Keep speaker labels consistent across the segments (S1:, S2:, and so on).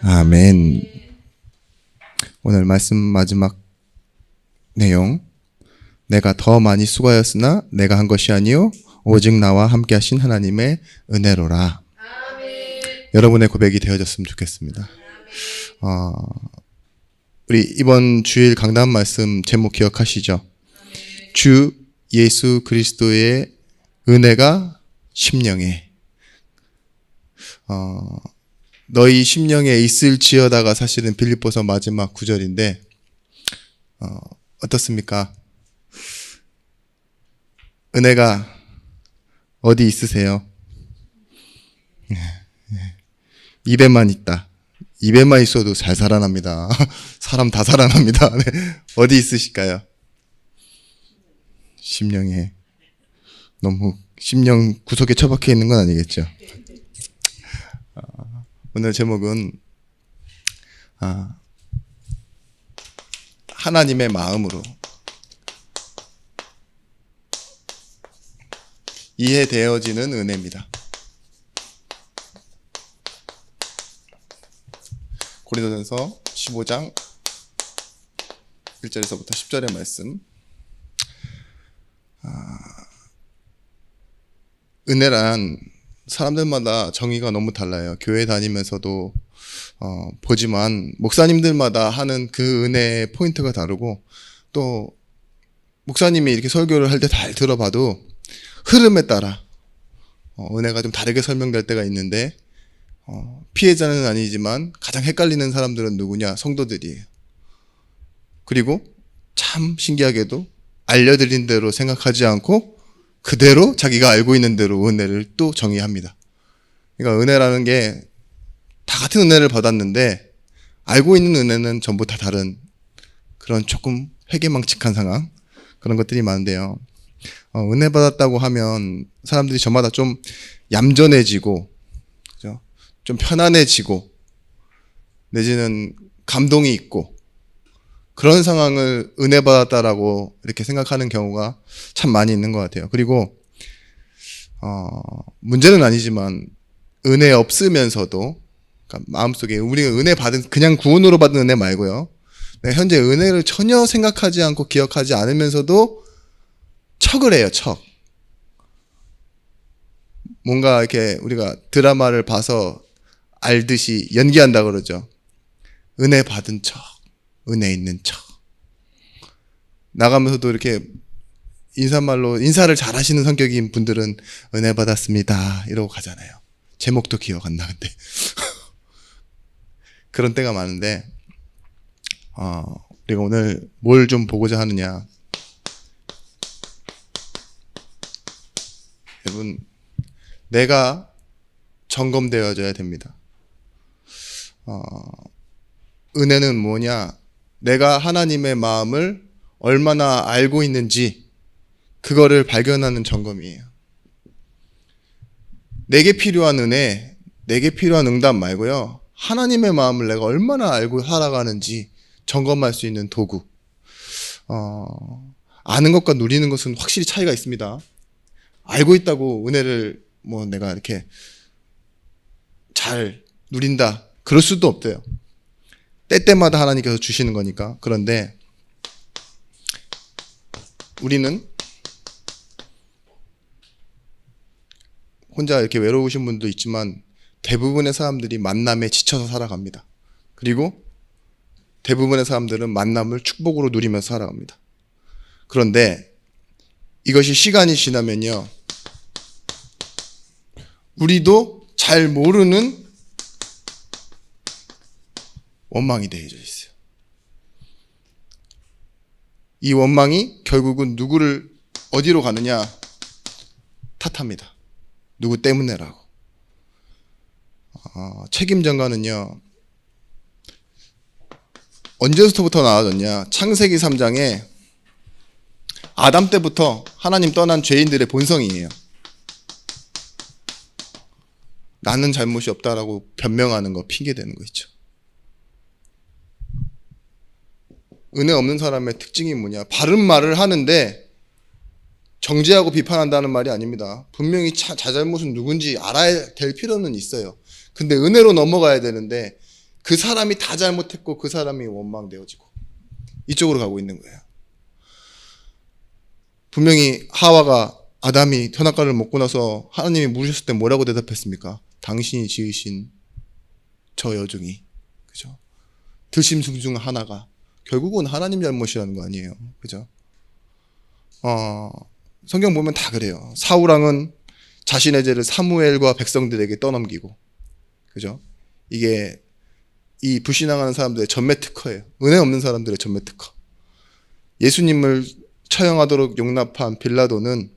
S1: 아멘. 오늘 말씀 마지막 내용. 내가 더 많이 수고하였으나 내가 한 것이 아니요 오직 나와 함께 하신 하나님의 은혜로라. 여러분의 고백이 되어졌으면 좋겠습니다. 우리 이번 주일 강단 말씀 제목 기억하시죠? 주 예수 그리스도의 은혜가 심령에 너희 심령에 있을지어다가 사실은 빌립보서 마지막 구절인데 어떻습니까? 은혜가 어디 있으세요? 입에만 있다. 입에만 있어도 잘 살아납니다. 사람 다 살아납니다. 네. 어디 있으실까요? 심령에. 너무 심령 구석에 처박혀 있는 건 아니겠죠? 오늘 제목은 하나님의 마음으로 이해되어지는 은혜입니다. 고린도전서 15장 1절에서부터 10절의 말씀. 은혜란 사람들마다 정의가 너무 달라요. 교회 다니면서도 보지만 목사님들마다 하는 그 은혜의 포인트가 다르고, 또 목사님이 이렇게 설교를 할 때 잘 들어봐도 흐름에 따라 은혜가 좀 다르게 설명될 때가 있는데, 피해자는 아니지만 가장 헷갈리는 사람들은 누구냐? 성도들이에요. 그리고 참 신기하게도 알려드린 대로 생각하지 않고 그대로 자기가 알고 있는 대로 은혜를 또 정의합니다. 그러니까 은혜라는 게 다 같은 은혜를 받았는데 알고 있는 은혜는 전부 다 다른 그런 조금 회개망측한 상황, 그런 것들이 많은데요. 은혜 받았다고 하면 사람들이 저마다 좀 얌전해지고, 그죠? 좀 편안해지고, 내지는 감동이 있고, 그런 상황을 은혜 받았다라고 이렇게 생각하는 경우가 참 많이 있는 것 같아요. 그리고 문제는 아니지만 은혜 없으면서도, 그러니까 마음속에 우리가 은혜 받은, 그냥 구원으로 받은 은혜 말고요, 내가 현재 은혜를 전혀 생각하지 않고 기억하지 않으면서도 척을 해요. 척. 뭔가 이렇게 우리가 드라마를 봐서 알듯이 연기한다 그러죠. 은혜 받은 척, 은혜 있는 척. 나가면서도 이렇게 인사말로 인사를 잘 하시는 성격인 분들은 은혜 받았습니다 이러고 가잖아요. 제목도 기억 안 나는데. 그런 때가 많은데, 우리가 오늘 뭘 좀 보고자 하느냐. 여러분, 내가 점검되어져야 됩니다. 은혜는 뭐냐? 내가 하나님의 마음을 얼마나 알고 있는지 그거를 발견하는 점검이에요. 내게 필요한 은혜, 내게 필요한 응답 말고요, 하나님의 마음을 내가 얼마나 알고 살아가는지 점검할 수 있는 도구. 아는 것과 누리는 것은 확실히 차이가 있습니다. 알고 있다고 은혜를 내가 이렇게 잘 누린다, 그럴 수도 없대요. 때때마다 하나님께서 주시는 거니까. 그런데 우리는 혼자 이렇게 외로우신 분도 있지만 대부분의 사람들이 만남에 지쳐서 살아갑니다. 그리고 대부분의 사람들은 만남을 축복으로 누리면서 살아갑니다. 그런데 이것이 시간이 지나면요, 우리도 잘 모르는 원망이 되어져 있어요. 이 원망이 결국은 누구를 어디로 가느냐? 탓합니다. 누구 때문에라고. 책임 전가는요, 언제부터 나와졌냐? 창세기 3장에 아담 때부터 하나님 떠난 죄인들의 본성이에요. 나는 잘못이 없다라고 변명하는 거, 핑계대는 거 있죠. 은혜 없는 사람의 특징이 뭐냐? 바른 말을 하는데 정죄하고 비판한다는 말이 아닙니다. 분명히 자잘못은 누군지 알아야 될 필요는 있어요. 근데 은혜로 넘어가야 되는데 그 사람이 다 잘못했고 그 사람이 원망되어지고 이쪽으로 가고 있는 거예요. 분명히 하와가 아담이 선악과를 먹고 나서 하나님이 물으셨을 때 뭐라고 대답했습니까? 당신이 지으신 저 여종이, 그죠? 들짐승 중 하나가 결국은 하나님 잘못이라는 거 아니에요, 그죠? 성경 보면 다 그래요. 사울왕은 자신의 죄를 사무엘과 백성들에게 떠넘기고, 그죠? 이게 이 불신앙하는 사람들의 전매 특허예요. 은혜 없는 사람들의 전매 특허. 예수님을 처형하도록 용납한 빌라도는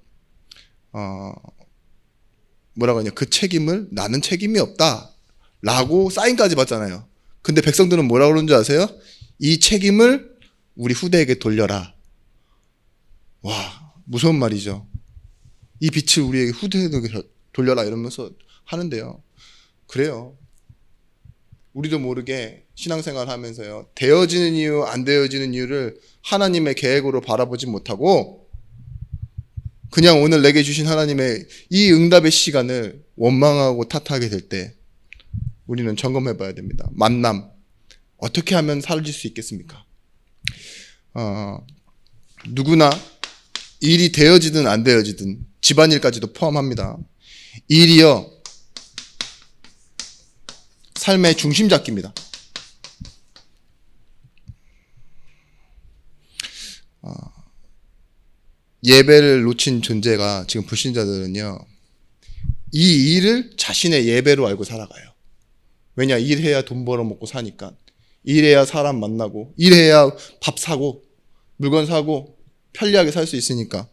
S1: 뭐라고 하냐, 그 책임을 나는 책임이 없다 라고 사인까지 받잖아요. 근데 백성들은 뭐라고 그러는 줄 아세요? 이 책임을 우리 후대에게 돌려라. 와, 무서운 말이죠. 이 빛을 우리에게 후대에게 돌려라 이러면서 하는데요. 그래요. 우리도 모르게 신앙생활 하면서요, 되어지는 이유, 안 되어지는 이유를 하나님의 계획으로 바라보지 못하고 그냥 오늘 내게 주신 하나님의 이 응답의 시간을 원망하고 탓하게 될 때 우리는 점검해 봐야 됩니다. 만남, 어떻게 하면 살릴 수 있겠습니까? 누구나 일이 되어지든 안 되어지든 집안일까지도 포함합니다. 일이요, 삶의 중심 잡기입니다. 예배를 놓친 존재가 지금 불신자들은요, 이 일을 자신의 예배로 알고 살아가요. 왜냐, 일해야 돈 벌어 먹고 사니까. 일해야 사람 만나고, 일해야 밥 사고, 물건 사고, 편리하게 살 수 있으니까.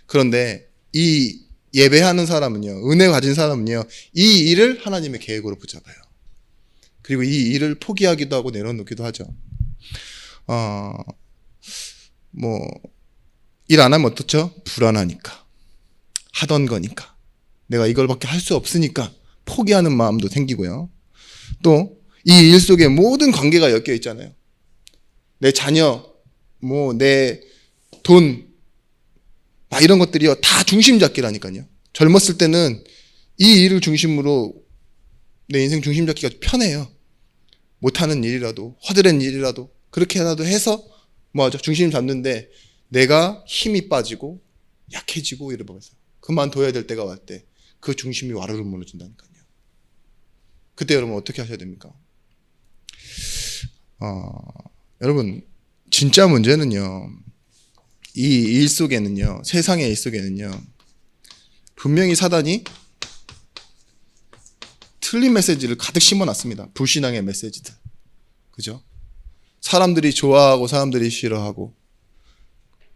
S1: 그런데 이 예배하는 사람은요, 은혜 가진 사람은요, 이 일을 하나님의 계획으로 붙잡아요. 그리고 이 일을 포기하기도 하고 내려놓기도 하죠. 일 안 하면 어떻죠? 불안하니까. 하던 거니까. 내가 이걸밖에 할 수 없으니까 포기하는 마음도 생기고요. 또 이 일 속에 모든 관계가 엮여 있잖아요. 내 자녀, 내 돈, 이런 것들이요, 다 중심 잡기라니까요. 젊었을 때는 이 일을 중심으로 내 인생 중심 잡기가 편해요. 못하는 일이라도, 허드렛 일이라도, 그렇게라도 해서 중심 잡는데, 내가 힘이 빠지고 약해지고 이러면서 그만둬야 될 때가 올 때 그 중심이 와르르 무너진다니까요. 그때 여러분 어떻게 하셔야 됩니까? 여러분, 진짜 문제는요, 이 일 속에는요, 세상의 일 속에는요, 분명히 사단이 틀린 메시지를 가득 심어놨습니다. 불신앙의 메시지들, 그죠? 사람들이 좋아하고 사람들이 싫어하고,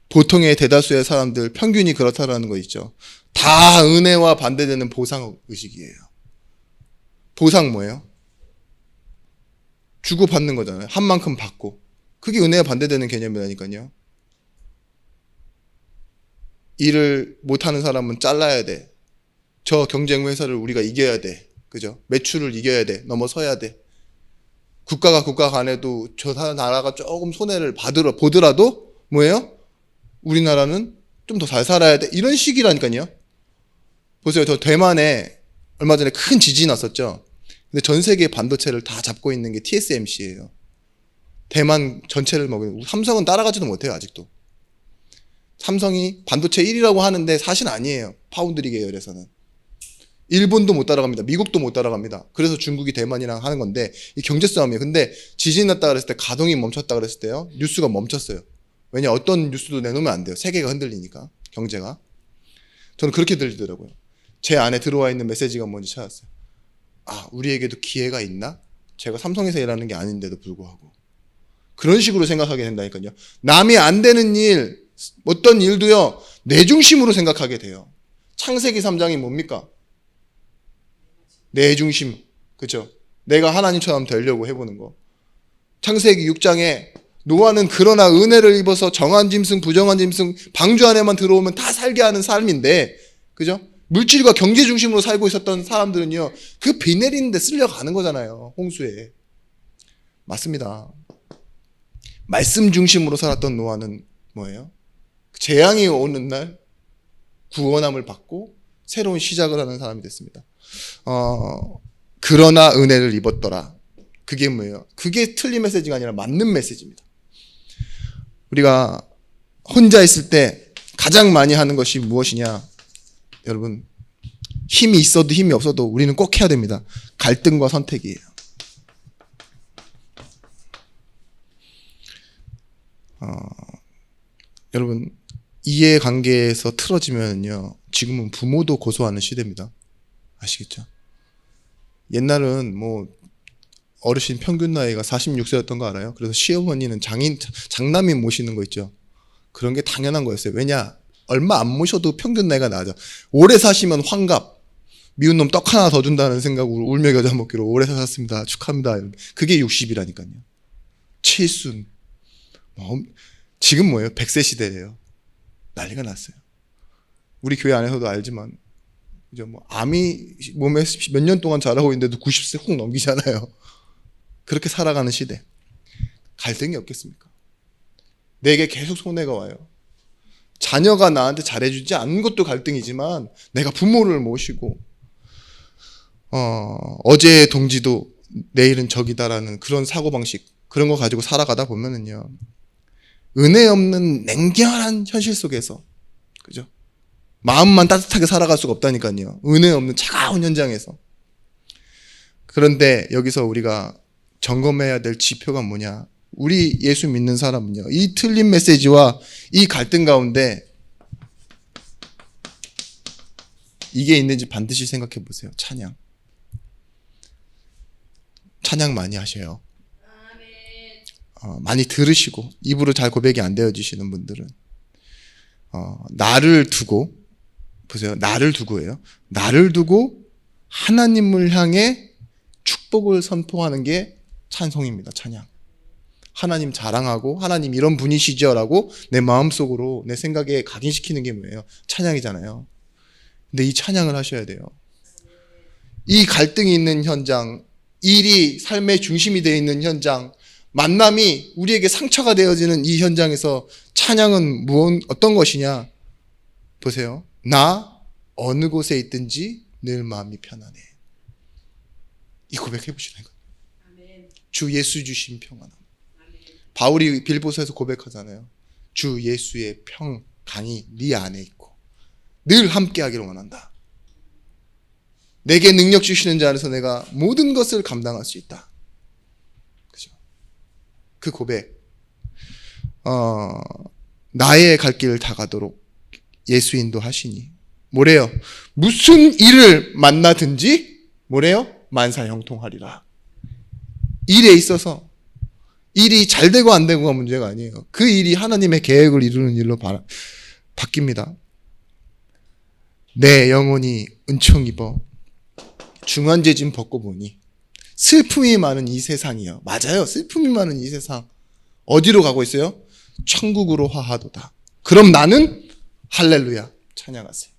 S1: 보통의 대다수의 사람들, 평균이 그렇다라는 거 있죠. 다 은혜와 반대되는 보상의식이에요. 보상 뭐예요? 주고받는 거잖아요. 한 만큼 받고. 그게 은혜와 반대되는 개념이라니까요. 일을 못하는 사람은 잘라야 돼. 저 경쟁 회사를 우리가 이겨야 돼. 그죠? 매출을 이겨야 돼. 넘어서야 돼. 국가 간에도 저 나라가 조금 손해를 보더라도 뭐예요? 우리나라는 좀 더 잘 살아야 돼. 이런 식이라니까요. 보세요. 저 대만에 얼마 전에 큰 지진이 났었죠. 근데 전 세계 반도체를 다 잡고 있는 게 TSMC예요. 대만 전체를 먹는. 삼성은 따라가지도 못해요, 아직도. 삼성이 반도체 1위라고 하는데 사실 아니에요. 파운드리 계열에서는. 일본도 못 따라갑니다. 미국도 못 따라갑니다. 그래서 중국이 대만이랑 하는 건데, 이 경제 싸움이에요. 근데 지진이 났다 그랬을 때, 가동이 멈췄다 그랬을 때요, 뉴스가 멈췄어요. 왜냐, 어떤 뉴스도 내놓으면 안 돼요. 세계가 흔들리니까, 경제가. 저는 그렇게 들리더라고요. 제 안에 들어와 있는 메시지가 뭔지 찾았어요. 우리에게도 기회가 있나? 제가 삼성에서 일하는 게 아닌데도 불구하고. 그런 식으로 생각하게 된다니까요. 남이 안 되는 일, 어떤 일도요, 내 중심으로 생각하게 돼요. 창세기 3장이 뭡니까? 내 중심. 그죠? 내가 하나님처럼 되려고 해보는 거. 창세기 6장에 노아는 그러나 은혜를 입어서 정한 짐승, 부정한 짐승, 방주 안에만 들어오면 다 살게 하는 삶인데, 그죠? 물질과 경제 중심으로 살고 있었던 사람들은요, 그 비 내리는데 쓸려가는 거잖아요. 홍수에. 맞습니다. 말씀 중심으로 살았던 노아는 뭐예요? 재앙이 오는 날 구원함을 받고 새로운 시작을 하는 사람이 됐습니다. 그러나 은혜를 입었더라. 그게 뭐예요? 그게 틀린 메시지가 아니라 맞는 메시지입니다. 우리가 혼자 있을 때 가장 많이 하는 것이 무엇이냐? 여러분, 힘이 있어도 힘이 없어도 우리는 꼭 해야 됩니다. 갈등과 선택이에요. 여러분, 이해관계에서 틀어지면요, 지금은 부모도 고소하는 시대입니다. 아시겠죠? 옛날은 뭐 어르신 평균 나이가 46세였던 거 알아요? 그래서 시어머니는 장남인 모시는 거 있죠. 그런 게 당연한 거였어요. 왜냐? 얼마 안 모셔도 평균 나이가 낮아. 오래 사시면 환갑, 미운 놈 떡 하나 더 준다는 생각으로 울며 겨자 먹기로 오래 사셨습니다. 축하합니다. 그게 60이라니까요. 칠순. 지금 뭐예요? 100세 시대예요. 난리가 났어요. 우리 교회 안에서도 알지만 이제 뭐 암이 몸에 몇 년 동안 자라고 있는데도 90세 훅 넘기잖아요. 그렇게 살아가는 시대. 갈등이 없겠습니까? 내게 계속 손해가 와요. 자녀가 나한테 잘해주지 않는 것도 갈등이지만 내가 부모를 모시고 어제의 동지도 내일은 적이다라는 그런 사고방식, 그런 거 가지고 살아가다 보면은요, 은혜 없는 냉정한 현실 속에서, 그죠? 마음만 따뜻하게 살아갈 수가 없다니까요. 은혜 없는 차가운 현장에서. 그런데 여기서 우리가 점검해야 될 지표가 뭐냐? 우리 예수 믿는 사람은요, 이 틀린 메시지와 이 갈등 가운데 이게 있는지 반드시 생각해 보세요. 찬양. 찬양 많이 하셔요. 많이 들으시고 입으로 잘 고백이 안 되어지시는 분들은 나를 두고, 보세요. 나를 두고예요. 나를 두고 하나님을 향해 축복을 선포하는 게 찬송입니다. 찬양. 하나님 자랑하고 하나님 이런 분이시죠 라고 내 마음속으로 내 생각에 각인시키는 게 뭐예요? 찬양이잖아요. 근데 이 찬양을 하셔야 돼요. 이 갈등이 있는 현장, 일이 삶의 중심이 되어 있는 현장, 만남이 우리에게 상처가 되어지는 이 현장에서 찬양은 어떤 것이냐? 보세요. 나 어느 곳에 있든지 늘 마음이 편안해. 이 고백해 보시는 거예요. 주 예수 주신 평안함. 바울이 빌보서에서 고백하잖아요. 주 예수의 강이 네 안에 있고 늘 함께하기를 원한다. 내게 능력 주시는 자 안에서 내가 모든 것을 감당할 수 있다. 그죠? 그 고백. 나의 갈 길을 다 가도록 예수 인도하시니 뭐래요? 무슨 일을 만나든지 뭐래요? 만사 형통하리라. 일에 있어서 일이 잘 되고 안 되고가 문제가 아니에요. 그 일이 하나님의 계획을 이루는 일로 바뀝니다. 내 영혼이 은총 입어 중환제진 벗고 보니 슬픔이 많은 이 세상이요. 맞아요. 슬픔이 많은 이 세상. 어디로 가고 있어요? 천국으로 화하도다. 그럼 나는 할렐루야 찬양하세요.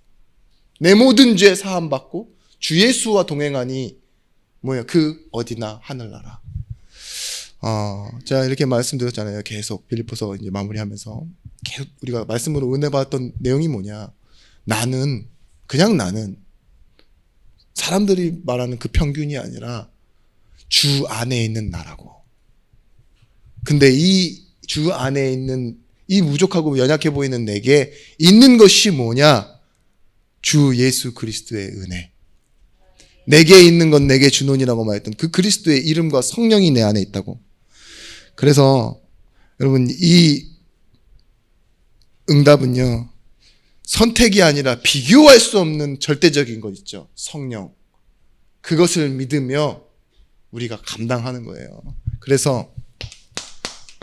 S1: 내 모든 죄 사함 받고 주 예수와 동행하니 뭐예요? 그 어디나 하늘나라. 제가 이렇게 말씀드렸잖아요. 계속 빌립보서 이제 마무리하면서 계속 우리가 말씀으로 은혜 받았던 내용이 뭐냐? 나는 사람들이 말하는 그 평균이 아니라 주 안에 있는 나라고. 근데 이 주 안에 있는 이 부족하고 연약해 보이는 내게 있는 것이 뭐냐? 주 예수 그리스도의 은혜. 내게 있는 건 내게 주노니라고 말했던 그 그리스도의 이름과 성령이 내 안에 있다고. 그래서 여러분 이 응답은요, 선택이 아니라 비교할 수 없는 절대적인 것 있죠. 성령. 그것을 믿으며 우리가 감당하는 거예요. 그래서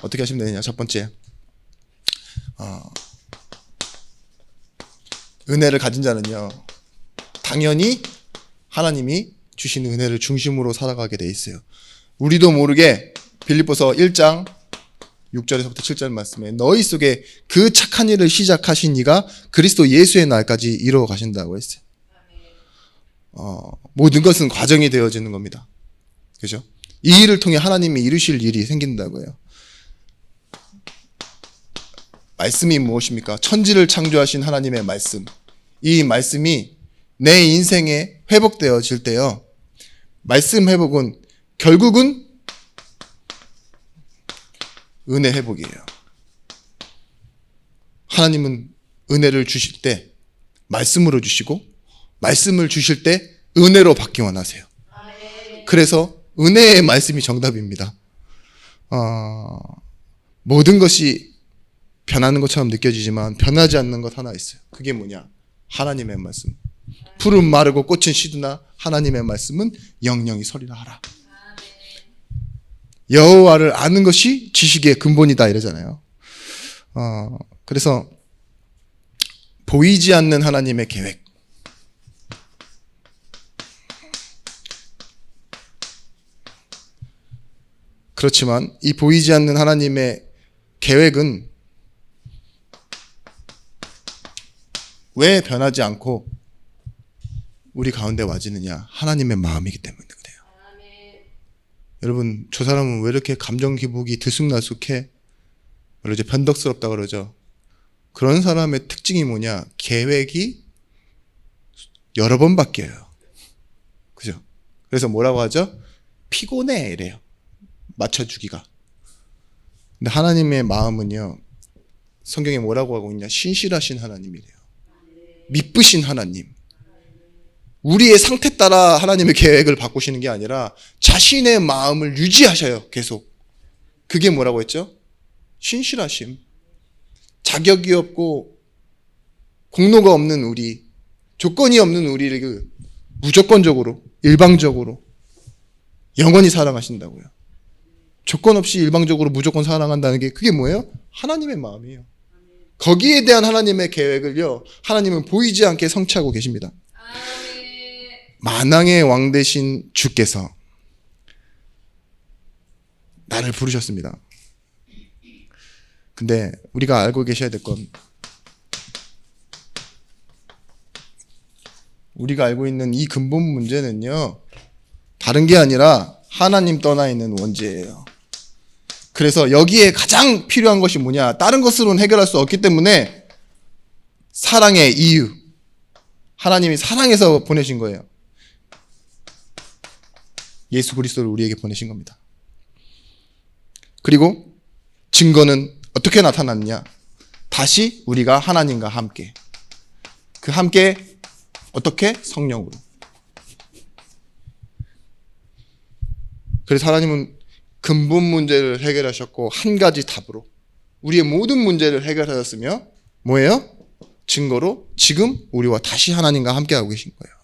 S1: 어떻게 하시면 되느냐? 첫 번째, 은혜를 가진 자는요, 당연히 하나님이 주신 은혜를 중심으로 살아가게 돼 있어요. 우리도 모르게 빌립보서 1장 6절에서부터 7절 말씀에 너희 속에 그 착한 일을 시작하신 이가 그리스도 예수의 날까지 이루어 가신다고 했어요. 모든 것은 과정이 되어지는 겁니다. 그죠? 이 일을 통해 하나님이 이루실 일이 생긴다고요. 말씀이 무엇입니까? 천지를 창조하신 하나님의 말씀. 이 말씀이 내 인생에 회복되어질 때요, 말씀 회복은 결국은 은혜 회복이에요. 하나님은 은혜를 주실 때 말씀으로 주시고 말씀을 주실 때 은혜로 받기 원하세요. 그래서 은혜의 말씀이 정답입니다. 모든 것이 변하는 것처럼 느껴지지만 변하지 않는 것 하나 있어요. 그게 뭐냐? 하나님의 말씀. 푸른 마르고 꽃은 시드나 하나님의 말씀은 영영이 서리라 하라. 여호와를 아는 것이 지식의 근본이다 이러잖아요. 그래서 보이지 않는 하나님의 계획. 그렇지만 이 보이지 않는 하나님의 계획은 왜 변하지 않고 우리 가운데 와지느냐? 하나님의 마음이기 때문에 그래요. 여러분, 저 사람은 왜 이렇게 감정 기복이 들쑥날쑥해? 이제 변덕스럽다 그러죠. 그런 사람의 특징이 뭐냐? 계획이 여러 번 바뀌어요. 그죠? 그래서 뭐라고 하죠? 피곤해 이래요. 맞춰주기가. 근데 하나님의 마음은요, 성경에 뭐라고 하고 있냐? 신실하신 하나님이래요. 미쁘신 하나님. 우리의 상태 따라 하나님의 계획을 바꾸시는 게 아니라 자신의 마음을 유지하셔요. 계속. 그게 뭐라고 했죠? 신실하심. 자격이 없고 공로가 없는 우리, 조건이 없는 우리를 무조건적으로, 일방적으로 영원히 사랑하신다고요. 조건 없이 일방적으로 무조건 사랑한다는 게 그게 뭐예요? 하나님의 마음이에요. 거기에 대한 하나님의 계획을요, 하나님은 보이지 않게 성취하고 계십니다. 만왕의 왕 되신 주께서 나를 부르셨습니다. 근데 우리가 알고 계셔야 될 건, 우리가 알고 있는 이 근본 문제는요, 다른 게 아니라 하나님 떠나 있는 원죄예요. 그래서 여기에 가장 필요한 것이 뭐냐? 다른 것으로는 해결할 수 없기 때문에 사랑의 이유. 하나님이 사랑해서 보내신 거예요. 예수 그리스도를 우리에게 보내신 겁니다. 그리고 증거는 어떻게 나타났냐? 다시 우리가 하나님과 함께. 그 함께 어떻게? 성령으로. 그래서 하나님은 근본 문제를 해결하셨고 한 가지 답으로 우리의 모든 문제를 해결하셨으며 뭐예요? 증거로 지금 우리와 다시 하나님과 함께하고 계신 거예요.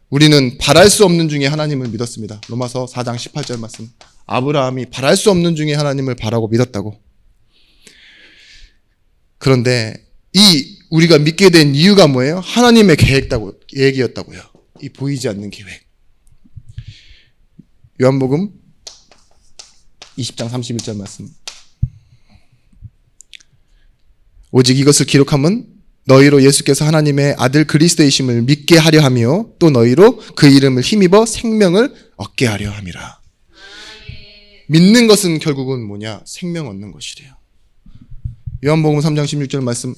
S1: 우리는 바랄 수 없는 중에 하나님을 믿었습니다. 로마서 4장 18절 말씀. 아브라함이 바랄 수 없는 중에 하나님을 바라고 믿었다고. 그런데 이 우리가 믿게 된 이유가 뭐예요? 하나님의 계획이었다고요. 이 보이지 않는 계획. 요한복음 20장 31절 말씀. 오직 이것을 기록함은 너희로 예수께서 하나님의 아들 그리스도이심을 믿게 하려 하며 또 너희로 그 이름을 힘입어 생명을 얻게 하려 함이라. 믿는 것은 결국은 뭐냐? 생명 얻는 것이래요. 요한복음 3장 16절 말씀,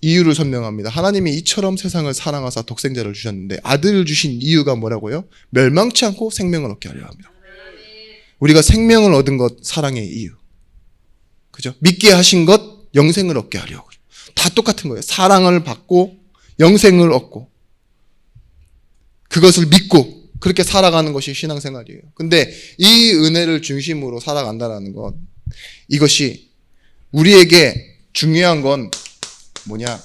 S1: 이유를 설명합니다. 하나님이 이처럼 세상을 사랑하사 독생자를 주셨는데 아들을 주신 이유가 뭐라고요? 멸망치 않고 생명을 얻게 하려 합니다. 우리가 생명을 얻은 것, 사랑의 이유. 그죠? 믿게 하신 것, 영생을 얻게 하려고. 다 똑같은 거예요. 사랑을 받고 영생을 얻고 그것을 믿고 그렇게 살아가는 것이 신앙생활이에요. 근데 이 은혜를 중심으로 살아간다는 것, 이것이 우리에게 중요한 건 뭐냐?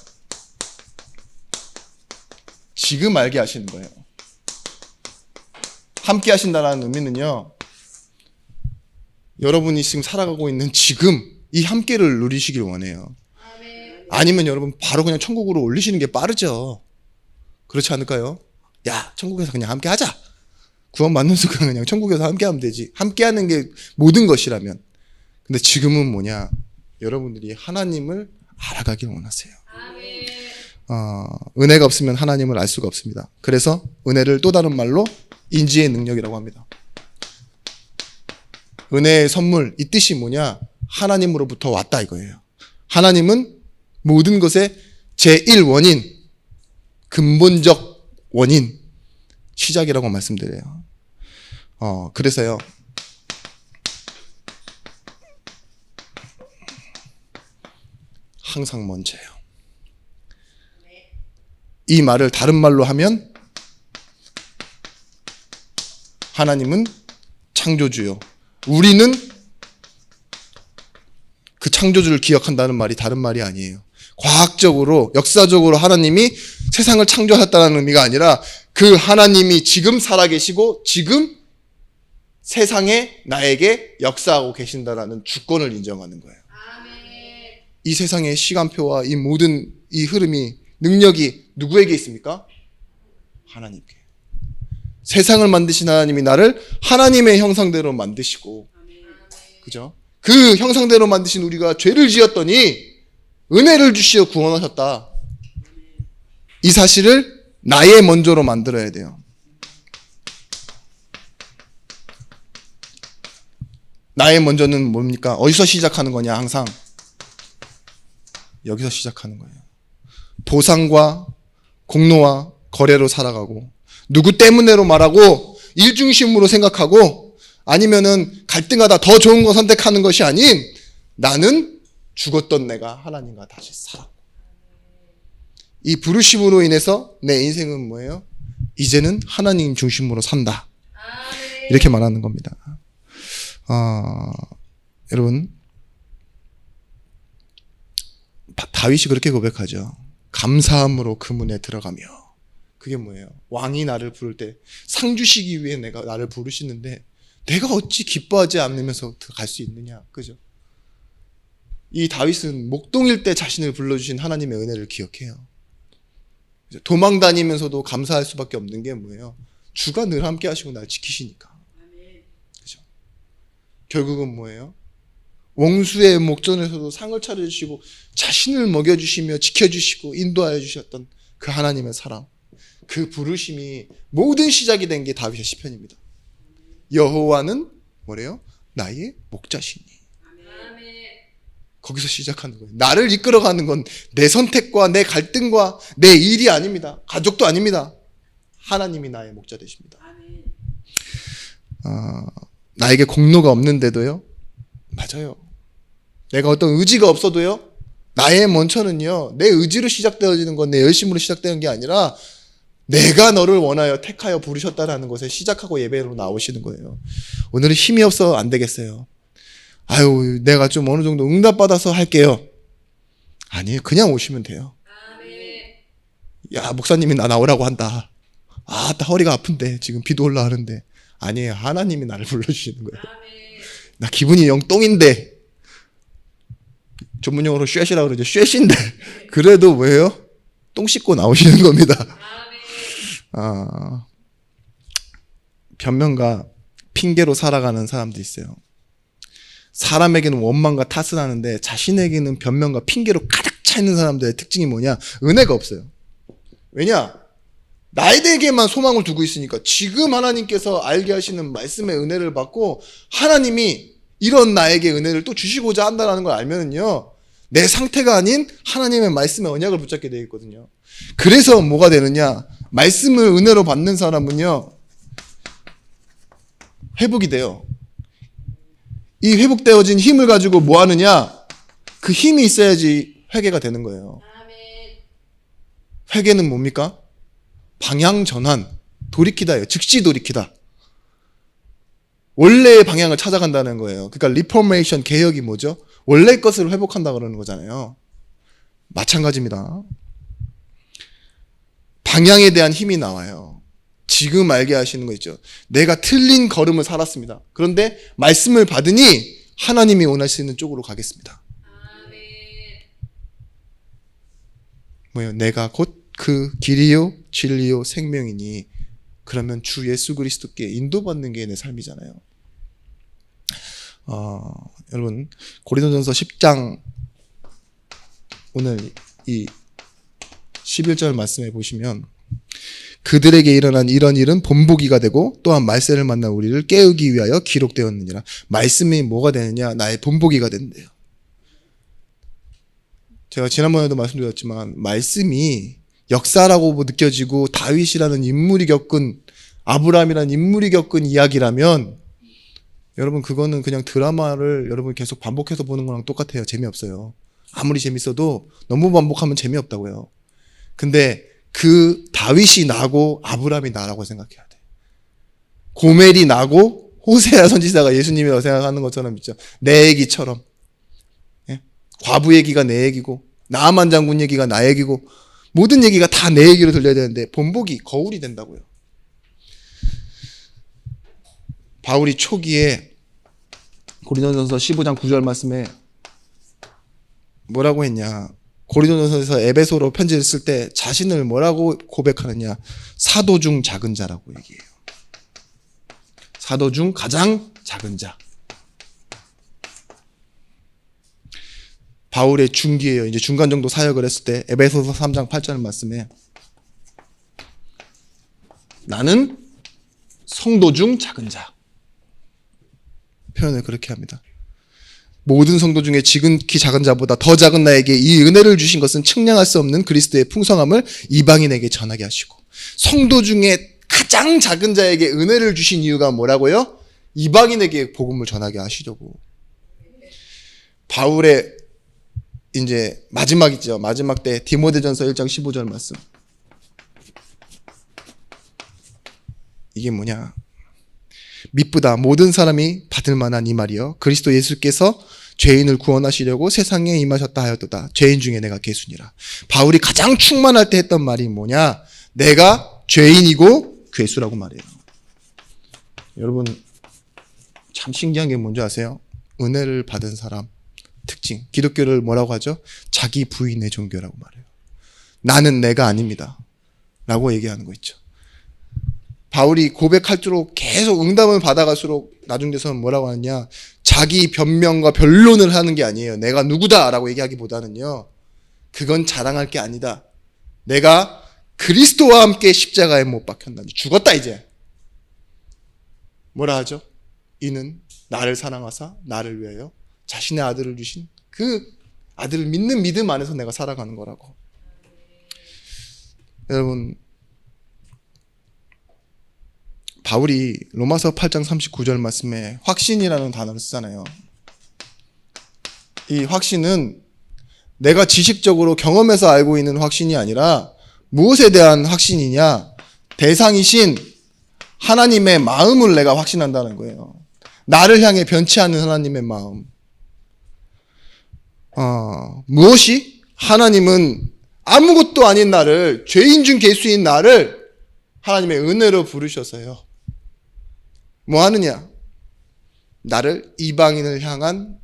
S1: 지금 알게 하시는 거예요. 함께 하신다는 의미는요, 여러분이 지금 살아가고 있는 지금 이 함께를 누리시길 원해요. 아니면 여러분 바로 그냥 천국으로 올리시는 게 빠르죠. 그렇지 않을까요? 야, 천국에서 그냥 함께 하자. 구원 받는 순간 그냥 천국에서 함께 하면 되지. 함께 하는 게 모든 것이라면. 근데 지금은 뭐냐? 여러분들이 하나님을 알아가길 원하세요. 은혜가 없으면 하나님을 알 수가 없습니다. 그래서 은혜를 또 다른 말로 인지의 능력이라고 합니다. 은혜의 선물, 이 뜻이 뭐냐? 하나님으로부터 왔다 이거예요. 하나님은 모든 것의 제1원인, 근본적 원인, 시작이라고 말씀드려요. 그래서요, 항상 먼저예요. 이 말을 다른 말로 하면 하나님은 창조주요. 우리는 그 창조주를 기억한다는 말이 다른 말이 아니에요. 과학적으로, 역사적으로 하나님이 세상을 창조하셨다는 의미가 아니라 그 하나님이 지금 살아계시고 지금 세상에 나에게 역사하고 계신다라는 주권을 인정하는 거예요. 이 세상의 시간표와 이 모든 이 흐름이, 능력이 누구에게 있습니까? 하나님께. 세상을 만드신 하나님이 나를 하나님의 형상대로 만드시고, 그죠? 그 형상대로 만드신 우리가 죄를 지었더니 은혜를 주시어 구원하셨다. 이 사실을 나의 먼저로 만들어야 돼요. 나의 먼저는 뭡니까? 어디서 시작하는 거냐? 항상 여기서 시작하는 거예요. 보상과 공로와 거래로 살아가고, 누구 때문에로 말하고, 일중심으로 생각하고, 아니면은 갈등하다 더 좋은 거 선택하는 것이 아닌, 나는 죽었던 내가 하나님과 다시 살았고, 이 부르심으로 인해서 내 인생은 뭐예요? 이제는 하나님 중심으로 산다. 이렇게 말하는 겁니다. 여러분, 다윗이 그렇게 고백하죠. 감사함으로 그 문에 들어가며. 그게 뭐예요? 왕이 나를 부를 때 상 주시기 위해 나를 부르시는데 내가 어찌 기뻐하지 않으면서 갈 수 있느냐. 그죠? 이 다윗은 목동일 때 자신을 불러주신 하나님의 은혜를 기억해요. 도망 다니면서도 감사할 수밖에 없는 게 뭐예요? 주가 늘 함께 하시고 날 지키시니까. 그죠? 결국은 뭐예요? 원수의 목전에서도 상을 차려주시고 자신을 먹여주시며 지켜주시고 인도하여 주셨던 그 하나님의 사랑, 그 부르심이 모든 시작이 된 게 다윗의 시편입니다. 여호와는 뭐래요? 나의 목자시니. 거기서 시작하는 거예요. 나를 이끌어가는 건 내 선택과 내 갈등과 내 일이 아닙니다. 가족도 아닙니다. 하나님이 나의 목자 되십니다. 나에게 공로가 없는데도요, 맞아요. 내가 어떤 의지가 없어도요, 나의 먼저는요, 내 의지로 시작되어지는 건 내 열심으로 시작되는 게 아니라 내가 너를 원하여 택하여 부르셨다라는 것에 시작하고 예배로 나오시는 거예요. 오늘은 힘이 없어 안 되겠어요. 아유, 내가 좀 어느 정도 응답받아서 할게요. 아니에요. 그냥 오시면 돼요. 야, 목사님이 나 나오라고 한다. 나 허리가 아픈데 지금 비도 올라오는데. 아니에요. 하나님이 나를 불러주시는 거예요. 나 기분이 영 똥인데, 전문용어로 쉐시라고 그러죠. 쉐신데 그래도 뭐예요? 똥 씻고 나오시는 겁니다. 변명과 핑계로 살아가는 사람도 있어요. 사람에게는 원망과 탓을 하는데 자신에게는 변명과 핑계로 가득 차 있는 사람들의 특징이 뭐냐? 은혜가 없어요. 왜냐? 나에게만 소망을 두고 있으니까. 지금 하나님께서 알게 하시는 말씀의 은혜를 받고 하나님이 이런 나에게 은혜를 또 주시고자 한다는 걸 알면은요, 내 상태가 아닌 하나님의 말씀의 언약을 붙잡게 되어 있거든요. 그래서 뭐가 되느냐? 말씀을 은혜로 받는 사람은요, 회복이 돼요. 이 회복되어진 힘을 가지고 뭐 하느냐? 그 힘이 있어야지 회개가 되는 거예요. 회개는 뭡니까? 방향 전환, 돌이키다예요. 즉시 돌이키다. 원래의 방향을 찾아간다는 거예요. 그러니까 리포메이션, 개혁이 뭐죠? 원래 것을 회복한다 그러는 거잖아요. 마찬가지입니다. 방향에 대한 힘이 나와요. 지금 알게 하시는 거 있죠. 내가 틀린 걸음을 살았습니다. 그런데 말씀을 받으니 하나님이 원하시는 쪽으로 가겠습니다. 뭐예요? 내가 곧 그 길이요 진리요 생명이니. 그러면 주 예수 그리스도께 인도받는 게 내 삶이잖아요. 여러분, 고린도전서 10장 오늘 이 11절 말씀에 보시면, 그들에게 일어난 이런 일은 본보기가 되고 또한 말세를 만난 우리를 깨우기 위하여 기록되었느니라. 말씀이 뭐가 되느냐? 나의 본보기가 된대요. 제가 지난번에도 말씀드렸지만 말씀이 역사라고 느껴지고 다윗이라는 인물이 겪은, 아브라함이라는 인물이 겪은 이야기라면 여러분, 그거는 그냥 드라마를 여러분 계속 반복해서 보는 거랑 똑같아요. 재미없어요. 아무리 재밌어도 너무 반복하면 재미없다고요. 근데 그 다윗이 나고 아브라함이 나라고 생각해야 돼. 고멜이 나고 호세아 선지자가 예수님이라고 생각하는 것처럼 있죠. 내 얘기처럼. 예? 과부 얘기가 내 얘기고 나아만 장군 얘기가 나 얘기고 모든 얘기가 다 내 얘기로 들려야 되는데 본보기 거울이 된다고요. 바울이 초기에 고린도전서 15장 9절 말씀에 뭐라고 했냐. 고린도전서에서 에베소로 편지를 쓸 때 자신을 뭐라고 고백하느냐. 사도 중 작은 자라고 얘기해요. 사도 중 가장 작은 자. 바울의 중기예요. 이제 중간 정도 사역을 했을 때 에베소서 3장 8절 말씀에 나는 성도 중 작은 자. 표현을 그렇게 합니다. 모든 성도 중에 지극히 작은 자보다 더 작은 나에게 이 은혜를 주신 것은 측량할 수 없는 그리스도의 풍성함을 이방인에게 전하게 하시고, 성도 중에 가장 작은 자에게 은혜를 주신 이유가 뭐라고요? 이방인에게 복음을 전하게 하시려고. 바울의 이제 마지막이죠. 마지막 때 디모데전서 1장 15절 말씀. 이게 뭐냐? 미쁘다 모든 사람이 받을 만한 이 말이요 그리스도 예수께서 죄인을 구원하시려고 세상에 임하셨다 하였도다. 죄인 중에 내가 괴순이라. 바울이 가장 충만할 때 했던 말이 뭐냐? 내가 죄인이고 괴수라고 말해요. 여러분 참 신기한 게 뭔지 아세요? 은혜를 받은 사람 특징, 기독교를 뭐라고 하죠? 자기 부인의 종교라고 말해요. 나는 내가 아닙니다 라고 얘기하는 거 있죠. 바울이 고백할수록 계속 응답을 받아갈수록 나중 돼서는 뭐라고 하느냐, 자기 변명과 변론을 하는 게 아니에요. 내가 누구다 라고 얘기하기보다는요, 그건 자랑할 게 아니다. 내가 그리스도와 함께 십자가에 못 박혔나니 죽었다 이제. 뭐라 하죠? 이는 나를 사랑하사 나를 위하여 자신의 아들을 주신 그 아들을 믿는 믿음 안에서 내가 살아가는 거라고. 여러분 바울이 로마서 8장 39절 말씀에 확신이라는 단어를 쓰잖아요. 이 확신은 내가 지식적으로 경험해서 알고 있는 확신이 아니라 무엇에 대한 확신이냐? 대상이신 하나님의 마음을 내가 확신한다는 거예요. 나를 향해 변치 않는 하나님의 마음. 무엇이? 하나님은 아무것도 아닌 나를, 죄인 중 괴수인 나를 하나님의 은혜로 부르셔서요. 뭐 하느냐? 나를 이방인을 향한,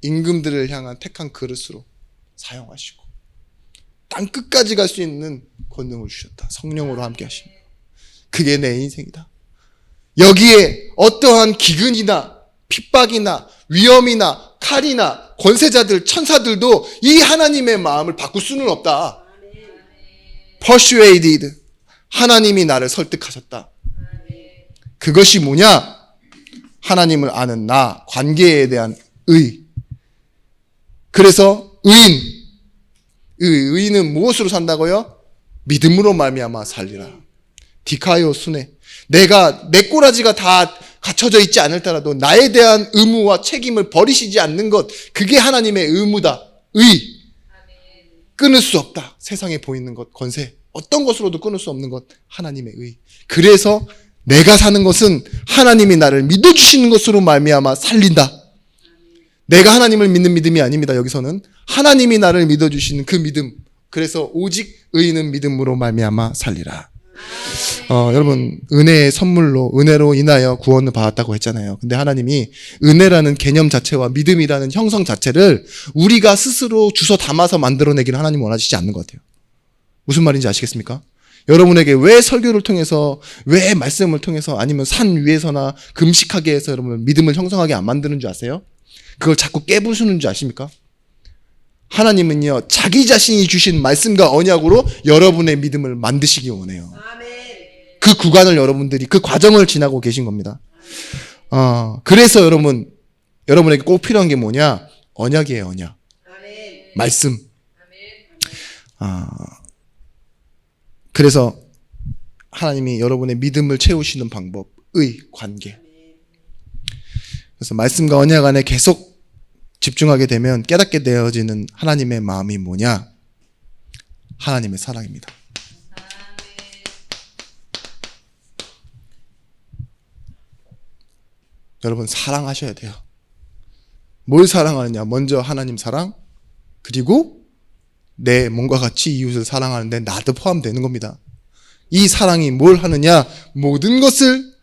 S1: 임금들을 향한 택한 그릇으로 사용하시고 땅 끝까지 갈 수 있는 권능을 주셨다. 성령으로 함께 하십니다. 그게 내 인생이다. 여기에 어떠한 기근이나 핍박이나 위험이나 칼이나 권세자들, 천사들도 이 하나님의 마음을 바꿀 수는 없다. persuaded. 하나님이 나를 설득하셨다. 그것이 뭐냐? 하나님을 아는 나, 관계에 대한 의. 그래서 의인은 무엇으로 산다고요? 믿음으로 말미암아 살리라. 디카이오 순회. 내가 내 꼬라지가 다 갖춰져 있지 않을지라도 나에 대한 의무와 책임을 버리시지 않는 것, 그게 하나님의 의무다. 의. 끊을 수 없다. 세상에 보이는 것, 권세, 어떤 것으로도 끊을 수 없는 것, 하나님의 의. 그래서 내가 사는 것은 하나님이 나를 믿어주시는 것으로 말미암아 살린다. 내가 하나님을 믿는 믿음이 아닙니다. 여기서는 하나님이 나를 믿어주시는 그 믿음. 그래서 오직 의인은 믿음으로 말미암아 살리라. 여러분 은혜의 선물로, 은혜로 인하여 구원을 받았다고 했잖아요. 근데 하나님이 은혜라는 개념 자체와 믿음이라는 형성 자체를 우리가 스스로 주워 담아서 만들어내기를 하나님 원하시지 않는 것 같아요. 무슨 말인지 아시겠습니까? 여러분에게 왜 설교를 통해서, 왜 말씀을 통해서, 아니면 산 위에서나 금식하게 해서 여러분 믿음을 형성하게 안 만드는 줄 아세요? 그걸 자꾸 깨부수는 줄 아십니까? 하나님은요, 자기 자신이 주신 말씀과 언약으로 여러분의 믿음을 만드시기 원해요. 그 구간을 여러분들이, 그 과정을 지나고 계신 겁니다. 그래서 여러분에게 꼭 필요한 게 뭐냐? 언약이에요, 언약. 말씀. 그래서 하나님이 여러분의 믿음을 채우시는 방법, 의, 관계. 그래서 말씀과 언약 안에 계속 집중하게 되면 깨닫게 되어지는 하나님의 마음이 뭐냐? 하나님의 사랑입니다. 여러분, 사랑하셔야 돼요. 뭘 사랑하느냐? 먼저 하나님 사랑, 그리고 내 몸과 같이 이웃을 사랑하는데 나도 포함되는 겁니다. 이 사랑이 뭘 하느냐? 모든 것을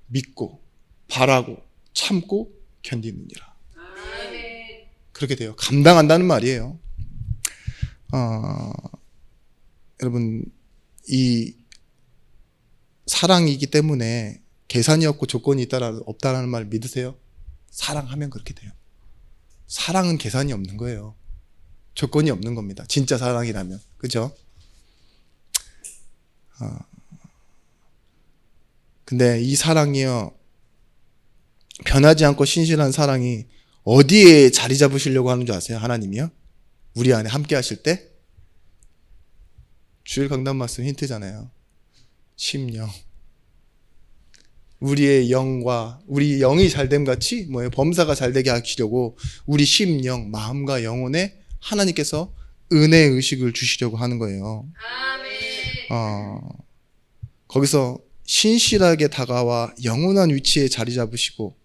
S1: 믿고 바라고 참고 견디느니라. 그렇게 돼요. 감당한다는 말이에요. 여러분, 이 사랑이기 때문에 계산이 없고 조건이 없다라는 말 믿으세요? 사랑하면 그렇게 돼요. 사랑은 계산이 없는 거예요. 조건이 없는 겁니다. 진짜 사랑이라면. 그죠? 근데 이 사랑이요, 변하지 않고 신실한 사랑이 어디에 자리 잡으시려고 하는 줄 아세요? 하나님이요? 우리 안에 함께 하실 때? 주일 강단 말씀 힌트잖아요. 심령. 우리의 영과 우리 영이 잘됨 같이 범사가 잘되게 하시려고 우리 심령, 마음과 영혼에 하나님께서 은혜의 의식을 주시려고 하는 거예요. 거기서 신실하게 다가와 영원한 위치에 자리 잡으시고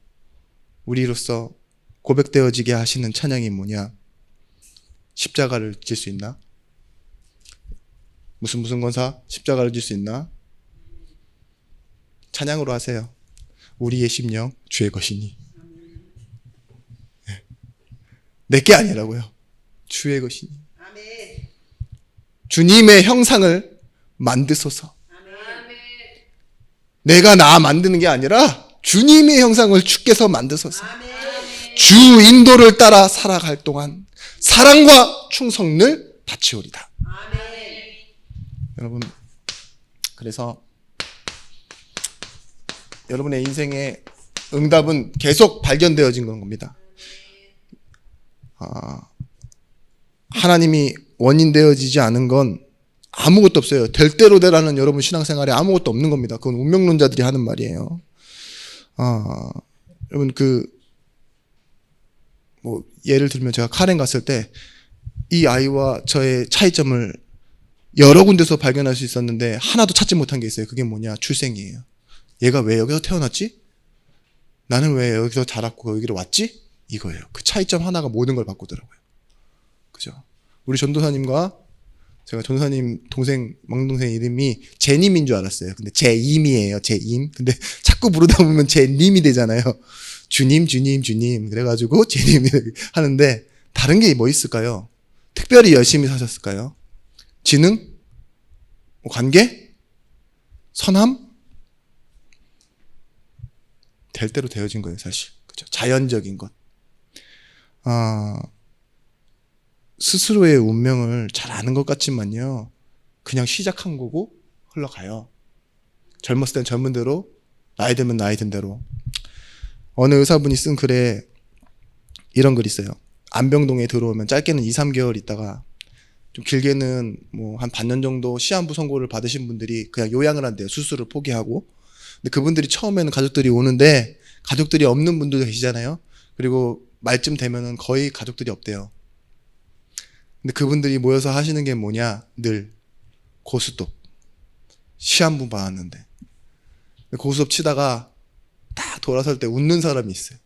S1: 우리로서 고백되어지게 하시는 찬양이 뭐냐? 십자가를 질 수 있나? 무슨 권사? 십자가를 질 수 있나? 찬양으로 하세요. 우리의 심령 주의 것이니. 내게 아니라고요. 주의 것이니. 주님의 형상을 만드소서. 내가 나 만드는 게 아니라 주님의 형상을 주께서 만드소서. 주 인도를 따라 살아갈 동안 사랑과 충성을 바치오리다. 여러분, 그래서 여러분의 인생의 응답은 계속 발견되어진 겁니다. 하나님이 원인되어지지 않은 건 아무것도 없어요. 될 대로 되라는 여러분 신앙생활에 아무것도 없는 겁니다. 그건 운명론자들이 하는 말이에요. 여러분, 예를 들면 제가 카렌 갔을 때 이 아이와 저의 차이점을 여러 군데서 발견할 수 있었는데 하나도 찾지 못한 게 있어요. 그게 뭐냐? 출생이에요. 얘가 왜 여기서 태어났지? 나는 왜 여기서 자랐고 여기로 왔지? 이거예요. 그 차이점 하나가 모든 걸 바꾸더라고요. 그죠? 우리 전도사님과 제가 전도사님 막동생 이름이 제님인 줄 알았어요. 근데 제임이에요. 제임. 근데 자꾸 부르다 보면 제님이 되잖아요. 주님. 그래가지고 제님 하는데 다른 게 뭐 있을까요? 특별히 열심히 사셨을까요? 지능? 관계? 선함? 될 대로 되어진 거예요, 사실. 그죠? 자연적인 것. 스스로의 운명을 잘 아는 것 같지만요, 그냥 시작한 거고 흘러가요. 젊었을 땐 젊은 대로, 나이 들면 나이 든 대로. 어느 의사분이 쓴 글에 이런 글이 있어요. 안병동에 들어오면 짧게는 2-3개월 있다가 좀 길게는 한 반년 정도 시한부 선고를 받으신 분들이 그냥 요양을 한대요. 수술을 포기하고. 근데 그분들이 처음에는 가족들이 오는데 가족들이 없는 분들도 계시잖아요. 그리고 말쯤 되면은 거의 가족들이 없대요. 근데 그분들이 모여서 하시는 게 뭐냐? 늘 고스톱. 시한부 받았는데. 고스톱 치다가 딱 돌아설 때 웃는 사람이 있어요.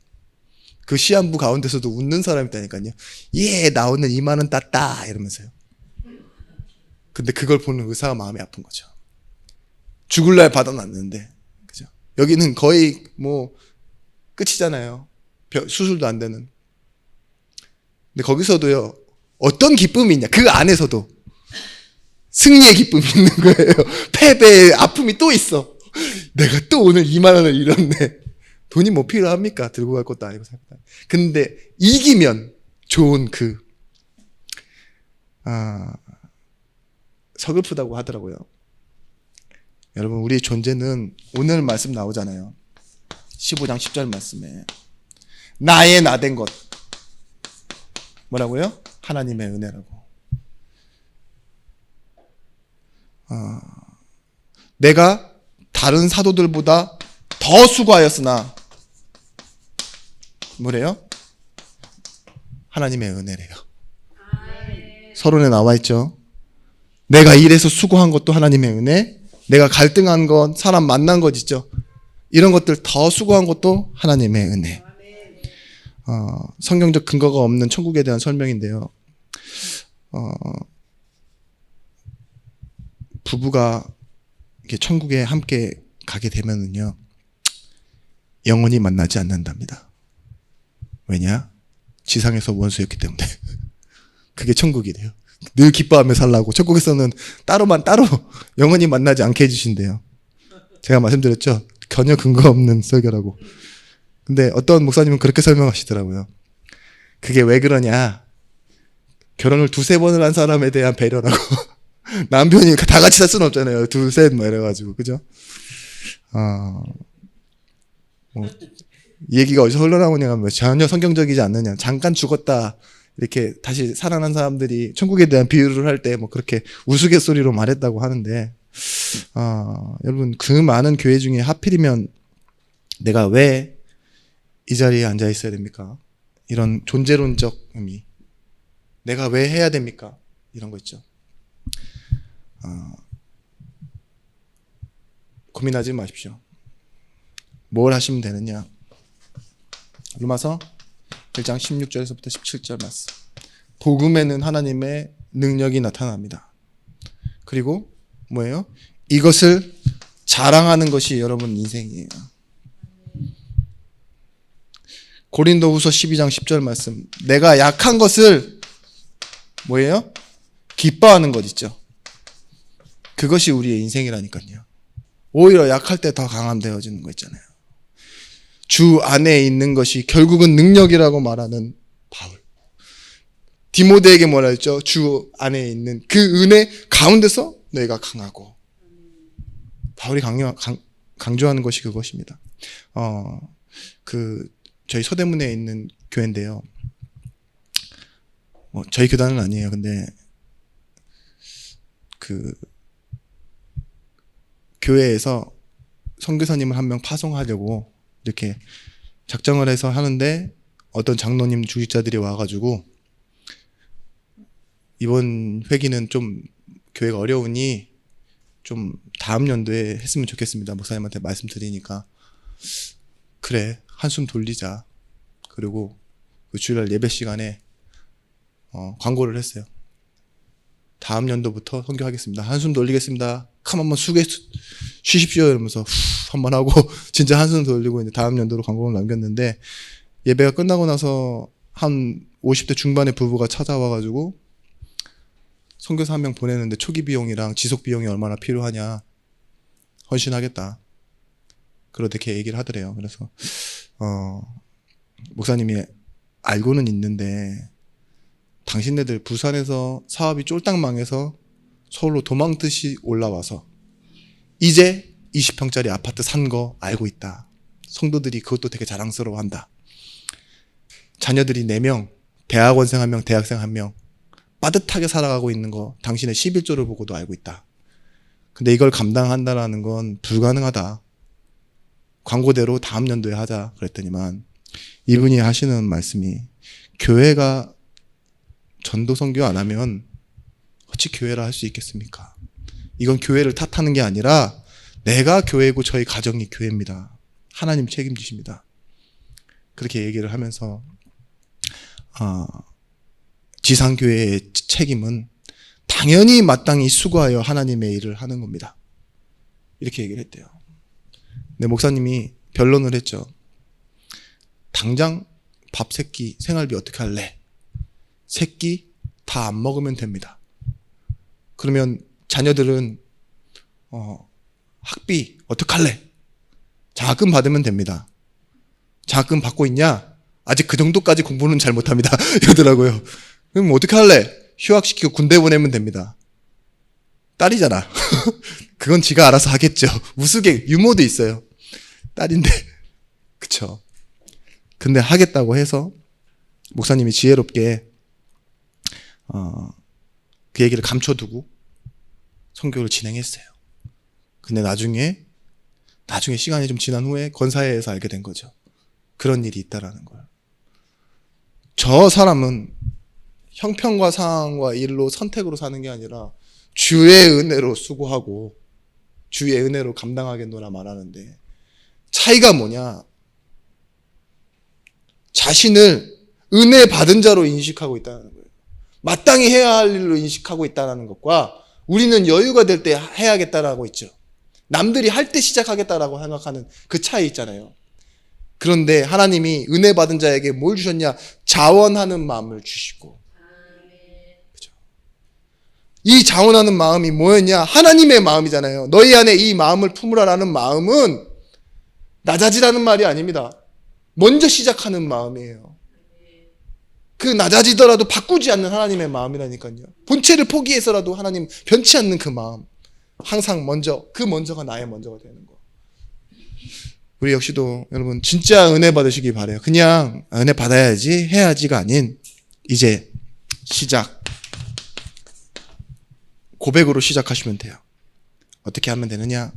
S1: 그 시한부 가운데서도 웃는 사람이 있다니까요. 예, 나 오늘 2만 원 땄다 이러면서요. 근데 그걸 보는 의사가 마음이 아픈 거죠. 죽을 날 받아놨는데, 그죠? 여기는 거의 끝이잖아요. 수술도 안 되는. 근데 거기서도요, 어떤 기쁨이 있냐? 그 안에서도 승리의 기쁨이 있는 거예요. 패배의 아픔이 또 있어. 내가 또 오늘 2만 원을 잃었네. 돈이 뭐 필요합니까? 들고 갈 것도 아니고. 근데 이기면 좋은 서글프다고 하더라고요. 여러분, 우리의 존재는 오늘 말씀 나오잖아요. 15장 10절 말씀에 나의 나된 것 뭐라고요? 하나님의 은혜라고. 내가 다른 사도들보다 더 수고하였으나 뭐래요? 하나님의 은혜래요. 서론에 나와 있죠. 내가 일해서 수고한 것도 하나님의 은혜, 내가 갈등한 건, 사람 만난 것 있죠. 이런 것들 더 수고한 것도 하나님의 은혜. 성경적 근거가 없는 천국에 대한 설명인데요. 부부가 이렇게 천국에 함께 가게 되면은요, 영원히 만나지 않는답니다. 왜냐? 지상에서 원수였기 때문에. 그게 천국이래요. 늘 기뻐하며 살라고. 천국에서는 따로 영원히 만나지 않게 해주신대요. 제가 말씀드렸죠? 전혀 근거 없는 설교라고. 근데 어떤 목사님은 그렇게 설명하시더라고요. 그게 왜 그러냐? 결혼을 2-3번을 한 사람에 대한 배려라고. 남편이 다 같이 살 수는 없잖아요. 2, 3 이래가지고. 그죠? 이 얘기가 어디서 흘러나오냐 하면 전혀 성경적이지 않느냐. 잠깐 죽었다. 이렇게 다시 살아난 사람들이 천국에 대한 비유를 할 때 뭐 그렇게 우스갯소리로 말했다고 하는데, 여러분, 그 많은 교회 중에 하필이면 내가 왜 이 자리에 앉아 있어야 됩니까? 이런 존재론적 의미. 내가 왜 해야 됩니까? 이런 거 있죠. 고민하지 마십시오. 뭘 하시면 되느냐? 로마서 1장 16절에서부터 17절 말씀. 복음에는 하나님의 능력이 나타납니다. 그리고 뭐예요? 이것을 자랑하는 것이 여러분 인생이에요. 고린도후서 12장 10절 말씀. 내가 약한 것을 뭐예요? 기뻐하는 것 있죠. 그것이 우리의 인생이라니까요. 오히려 약할 때 더 강함 되어지는 거 있잖아요. 주 안에 있는 것이 결국은 능력이라고 말하는 바울. 디모데에게 뭐라 했죠? 주 안에 있는 그 은혜 가운데서 너희가 강하고. 바울이 강조하는 것이 그것입니다. 저희 서대문에 있는 교회인데요. 저희 교단은 아니에요. 근데 교회에서 선교사님을 한 명 파송하려고 이렇게 작정을 해서 하는데, 어떤 장로님 주직자들이 와가지고 이번 회기는 좀 교회가 어려우니 좀 다음 연도에 했으면 좋겠습니다. 목사님한테 말씀드리니까, 그래, 한숨 돌리자. 그리고 그 주일날 예배 시간에 광고를 했어요. 다음 연도부터 선교하겠습니다. 한숨 돌리겠습니다. 한번 쉬십시오 이러면서 한번 하고 진짜 한숨 돌리고 이제 다음 연도로 광고를 남겼는데, 예배가 끝나고 나서 한 50대 중반의 부부가 찾아와가지고 선교사 한 명 보내는데 초기 비용이랑 지속 비용이 얼마나 필요하냐, 헌신하겠다, 그렇게 얘기를 하더래요. 그래서 목사님이 알고는 있는데 당신네들 부산에서 사업이 쫄딱 망해서 서울로 도망듯이 올라와서 이제 20평짜리 아파트 산 거 알고 있다. 성도들이 그것도 되게 자랑스러워한다. 자녀들이 4명, 대학원생 1명, 대학생 1명 빠듯하게 살아가고 있는 거 당신의 11조를 보고도 알고 있다. 근데 이걸 감당한다라는 건 불가능하다. 광고대로 다음 연도에 하자 그랬더니만, 이분이 하시는 말씀이, 교회가 전도 선교 안 하면 어찌 교회라 할 수 있겠습니까? 이건 교회를 탓하는 게 아니라 내가 교회고 저희 가정이 교회입니다. 하나님 책임지십니다. 그렇게 얘기를 하면서 지상교회의 책임은 당연히 마땅히 수고하여 하나님의 일을 하는 겁니다. 이렇게 얘기를 했대요. 네, 목사님이 변론을 했죠. 당장 밥 3끼 생활비 어떻게 할래? 3끼 다 안 먹으면 됩니다. 그러면 자녀들은 학비 어떡할래? 장학금 받으면 됩니다. 장학금 받고 있냐? 아직 그 정도까지 공부는 잘 못합니다. 이러더라고요. 그럼 어떻게 할래? 휴학시키고 군대 보내면 됩니다. 딸이잖아. 그건 지가 알아서 하겠죠. 유모도 있어요. 딸인데. 그쵸. 근데 하겠다고 해서 목사님이 지혜롭게 그 얘기를 감춰두고 선교를 진행했어요. 근데 나중에 시간이 좀 지난 후에 권사회에서 알게 된 거죠. 그런 일이 있다라는 걸. 저 사람은 형편과 상황과 일로 선택으로 사는 게 아니라 주의 은혜로 수고하고 주의 은혜로 감당하겠노라 말하는데, 차이가 뭐냐? 자신을 은혜 받은 자로 인식하고 있다는 거예요. 마땅히 해야 할 일로 인식하고 있다는 것과, 우리는 여유가 될 때 해야겠다라고 있죠. 남들이 할 때 시작하겠다라고 생각하는 그 차이 있잖아요. 그런데 하나님이 은혜 받은 자에게 뭘 주셨냐? 자원하는 마음을 주시고, 그죠? 이 자원하는 마음이 뭐였냐? 하나님의 마음이잖아요. 너희 안에 이 마음을 품으라라는 마음은 낮아지라는 말이 아닙니다. 먼저 시작하는 마음이에요. 그 낮아지더라도 바꾸지 않는 하나님의 마음이라니까요. 본체를 포기해서라도 하나님 변치 않는 그 마음, 항상 먼저, 그 먼저가 나의 먼저가 되는 거. 우리 역시도 여러분 진짜 은혜 받으시기 바라요. 그냥 은혜 받아야지 해야지가 아닌, 이제 시작, 고백으로 시작하시면 돼요. 어떻게 하면 되느냐?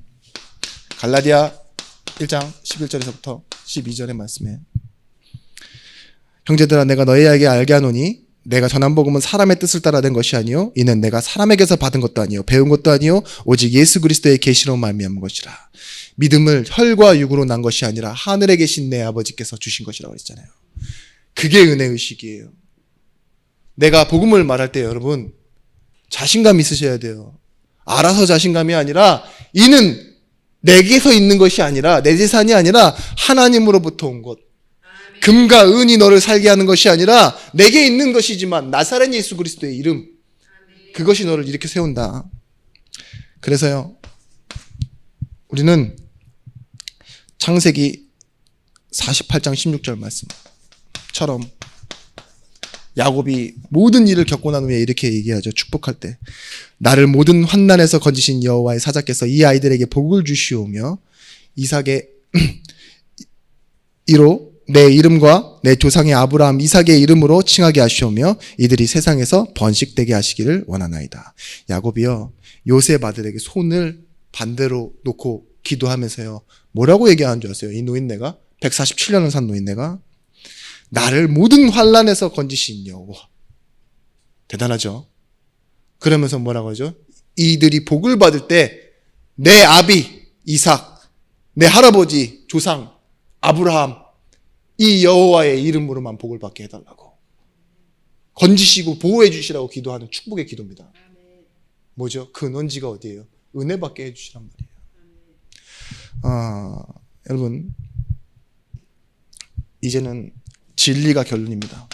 S1: 갈라디아 1장 11절에서부터 12절의 말씀에, 형제들아 내가 너희에게 알게 하노니 내가 전한 복음은 사람의 뜻을 따라 된 것이 아니요 이는 내가 사람에게서 받은 것도 아니요 배운 것도 아니요 오직 예수 그리스도의 계시로 말미암은 것이라. 믿음을 혈과 육으로 난 것이 아니라 하늘에 계신 내 아버지께서 주신 것이라고 했잖아요. 그게 은혜의식이에요. 내가 복음을 말할 때 여러분 자신감 있으셔야 돼요. 알아서 자신감이 아니라, 이는 내게서 있는 것이 아니라, 내 재산이 아니라 하나님으로부터 온 것. 금과 은이 너를 살게 하는 것이 아니라 내게 있는 것이지만 나사렛 예수 그리스도의 이름, 그것이 너를 이렇게 세운다. 그래서요, 우리는 창세기 48장 16절 말씀처럼 야곱이 모든 일을 겪고 난 후에 이렇게 얘기하죠. 축복할 때, 나를 모든 환난에서 건지신 여호와의 사자께서 이 아이들에게 복을 주시오며 이삭의 이로 내 이름과 내 조상의 아브라함, 이삭의 이름으로 칭하게 하시오며 이들이 세상에서 번식되게 하시기를 원하나이다. 야곱이요, 요셉 아들에게 손을 반대로 놓고 기도하면서요, 뭐라고 얘기하는 줄 아세요? 이 노인네가, 147년을 산 노인네가, 나를 모든 환난에서 건지신 여호와. 대단하죠? 그러면서 뭐라고 하죠? 이들이 복을 받을 때 내 아비 이삭, 내 할아버지 조상 아브라함, 이 여호와의 이름으로만 복을 받게 해달라고, 건지시고 보호해 주시라고 기도하는 축복의 기도입니다. 뭐죠? 그 근원지가 어디예요? 은혜 받게 해주시란 말이에요. 여러분, 이제는 진리가 결론입니다.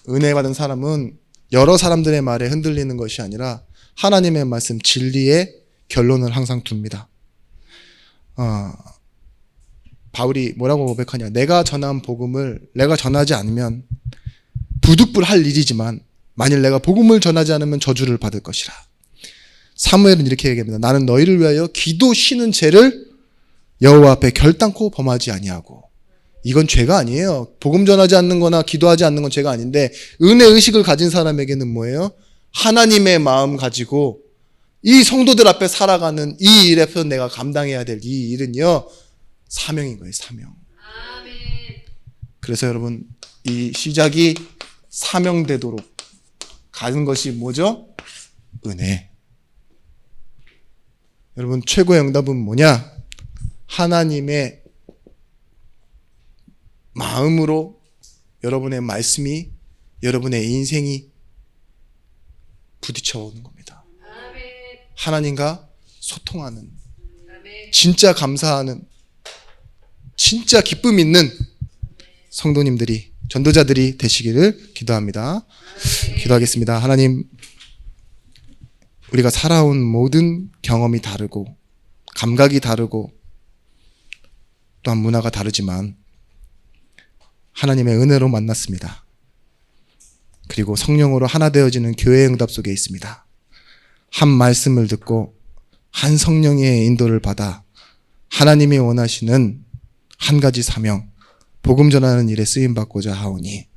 S1: 은혜 받은 사람은 여러 사람들의 말에 흔들리는 것이 아니라 하나님의 말씀, 진리의 결론을 항상 둡니다. 바울이 뭐라고 고백하냐? 내가 전한 복음을 내가 전하지 않으면 부득불 할 일이지만 만일 내가 복음을 전하지 않으면 저주를 받을 것이라. 사무엘은 이렇게 얘기합니다. 나는 너희를 위하여 기도 쉬는 죄를 여호와 앞에 결단코 범하지 아니하고. 이건 죄가 아니에요. 복음 전하지 않는 거나 기도하지 않는 건 죄가 아닌데, 은혜 의식을 가진 사람에게는 뭐예요? 하나님의 마음 가지고 이 성도들 앞에 살아가는 이 일에서 내가 감당해야 될 이 일은요, 사명인 거예요. 사명. 그래서 여러분, 이 시작이 사명되도록 가는 것이 뭐죠? 은혜. 여러분, 최고의 응답은 뭐냐? 하나님의 마음으로 여러분의 말씀이, 여러분의 인생이 부딪혀 오는 겁니다. 하나님과 소통하는, 진짜 감사하는, 진짜 기쁨 있는 성도님들이, 전도자들이 되시기를 기도합니다. 기도하겠습니다. 하나님, 우리가 살아온 모든 경험이 다르고 감각이 다르고 또한 문화가 다르지만 하나님의 은혜로 만났습니다. 그리고 성령으로 하나 되어지는 교회의 응답 속에 있습니다. 한 말씀을 듣고 한 성령의 인도를 받아 하나님이 원하시는 한 가지 사명, 복음 전하는 일에 쓰임받고자 하오니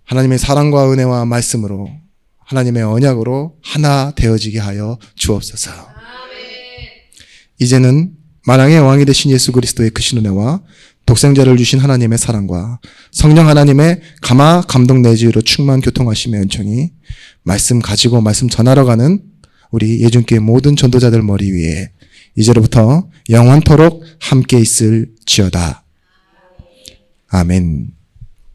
S1: 하나님의 사랑과 은혜와 말씀으로 하나님의 언약으로 하나 되어지게 하여 주옵소서. 이제는
S2: 만왕의 왕이 되신 예수 그리스도의 크신 은혜와 독생자를 주신 하나님의 사랑과 성령 하나님의 감화 감동 내주로 충만 교통하심의 은총이 말씀 가지고 말씀 전하러 가는 우리 예준교회 모든 전도자들 머리 위에 이제로부터 영원토록 함께 있을지어다. 아멘.